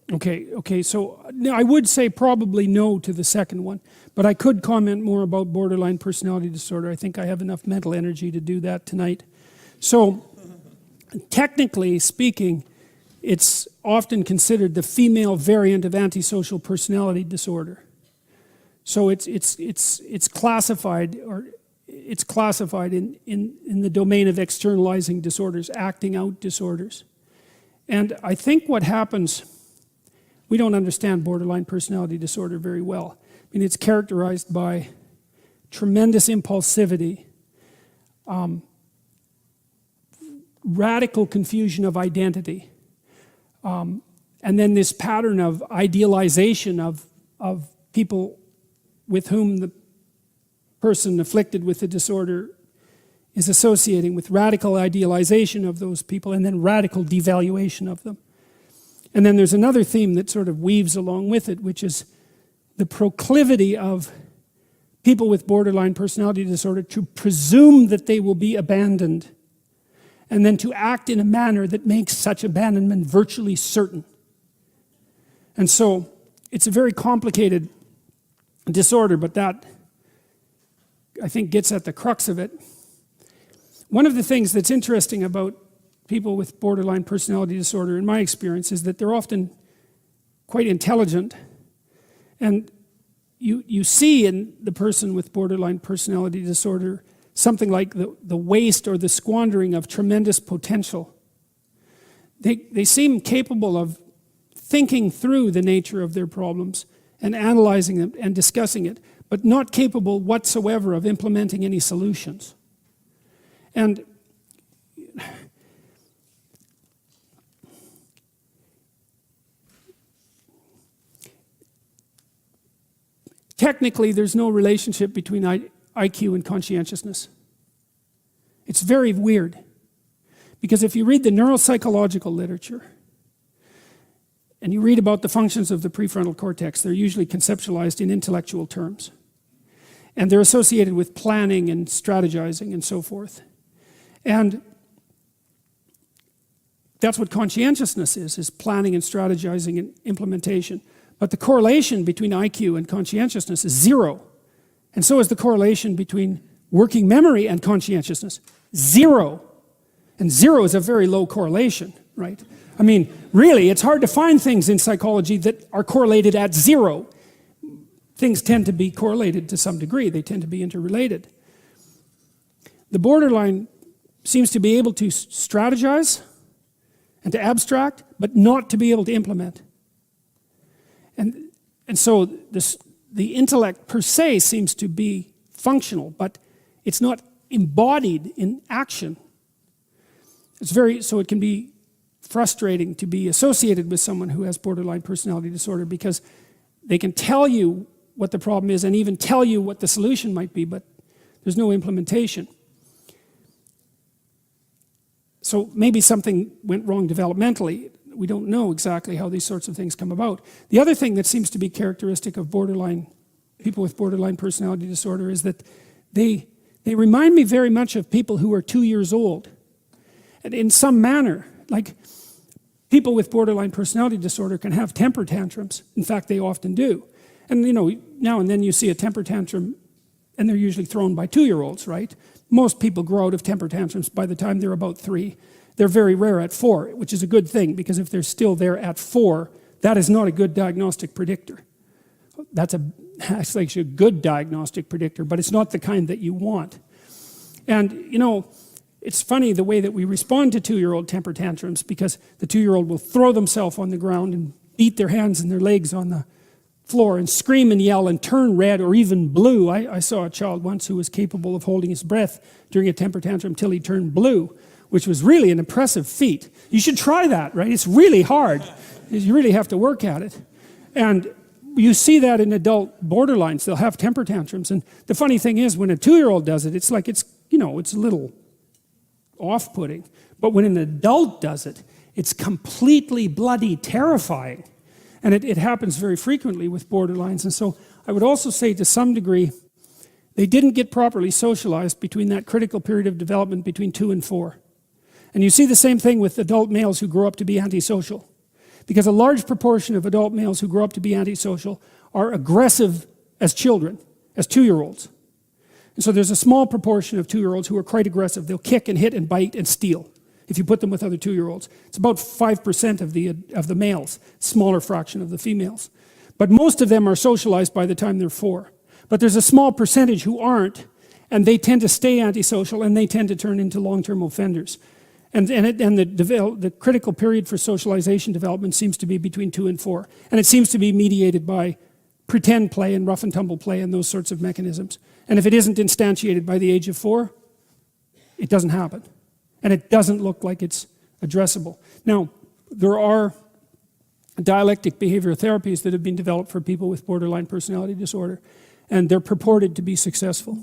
Okay, so I would say probably no to the second one, but I could comment more about borderline personality disorder. I think I have enough mental energy to do that tonight. So, technically speaking, it's often considered the female variant of antisocial personality disorder. So it's classified in the domain of externalizing disorders, acting out disorders. And I think what happens, we don't understand borderline personality disorder very well. I mean, it's characterized by tremendous impulsivity, radical confusion of identity, and then this pattern of idealization of people with whom the person afflicted with the disorder is associating, with radical idealization of those people and then radical devaluation of them. And then there's another theme that sort of weaves along with it, which is the proclivity of people with borderline personality disorder to presume that they will be abandoned, and then to act in a manner that makes such abandonment virtually certain. And so it's a very complicated disorder, but that, I think, gets at the crux of it. One of the things that's interesting about people with borderline personality disorder, in my experience, is that they're often quite intelligent. And you see in the person with borderline personality disorder something like the waste or the squandering of tremendous potential. They seem capable of thinking through the nature of their problems and analyzing them and discussing it, but not capable whatsoever of implementing any solutions. And technically, there's no relationship between IQ and conscientiousness. It's very weird, because if you read the neuropsychological literature and you read about the functions of the prefrontal cortex, they're usually conceptualized in intellectual terms, and they're associated with planning and strategizing and so forth. And that's what conscientiousness is planning and strategizing and implementation. But the correlation between IQ and conscientiousness is zero. And so is the correlation between working memory and conscientiousness. Zero. And zero is a very low correlation, right? I mean, really, it's hard to find things in psychology that are correlated at zero. Things tend to be correlated to some degree. They tend to be interrelated. The borderline seems to be able to strategize and to abstract, but not to be able to implement. And so the intellect per se seems to be functional, but it's not embodied in action. So it can be frustrating to be associated with someone who has borderline personality disorder, because they can tell you what the problem is and even tell you what the solution might be, but there's no implementation. So maybe something went wrong developmentally. We don't know exactly how these sorts of things come about. The other thing that seems to be characteristic of people with borderline personality disorder is that they remind me very much of people who are 2 years old. And in some manner, like people with borderline personality disorder can have temper tantrums. In fact, they often do. And now and then you see a temper tantrum, and they're usually thrown by 2-year-olds, right? Most people grow out of temper tantrums by the time they're about 3. They're very rare at 4, which is a good thing, because if they're still there at 4, that is not a good diagnostic predictor. That's actually a good diagnostic predictor, but it's not the kind that you want. And it's funny the way that we respond to 2-year-old temper tantrums, because the 2-year-old will throw themselves on the ground and beat their hands and their legs on the floor and scream and yell and turn red or even blue. I saw a child once who was capable of holding his breath during a temper tantrum till he turned blue, which was really an impressive feat. You should try that, right? It's really hard. You really have to work at it. And you see that in adult borderlines. They'll have temper tantrums. And the funny thing is, when a 2-year-old does it, it's like it's a little off-putting. But when an adult does it, it's completely bloody terrifying. And it happens very frequently with borderlines. And so I would also say, to some degree, they didn't get properly socialized between that critical period of development between 2 and 4. And you see the same thing with adult males who grow up to be antisocial. Because a large proportion of adult males who grow up to be antisocial are aggressive as children, as 2-year-olds. And so there's a small proportion of 2-year-olds who are quite aggressive. They'll kick and hit and bite and steal if you put them with other 2-year-olds. It's about 5% of the males, smaller fraction of the females. But most of them are socialized by the time they're 4. But there's a small percentage who aren't, and they tend to stay antisocial, and they tend to turn into long-term offenders. And the critical period for socialization development seems to be between 2 and 4. And it seems to be mediated by pretend play and rough and tumble play and those sorts of mechanisms. And if it isn't instantiated by the age of 4, it doesn't happen. And it doesn't look like it's addressable. Now, there are dialectic behavioral therapies that have been developed for people with borderline personality disorder, and they're purported to be successful.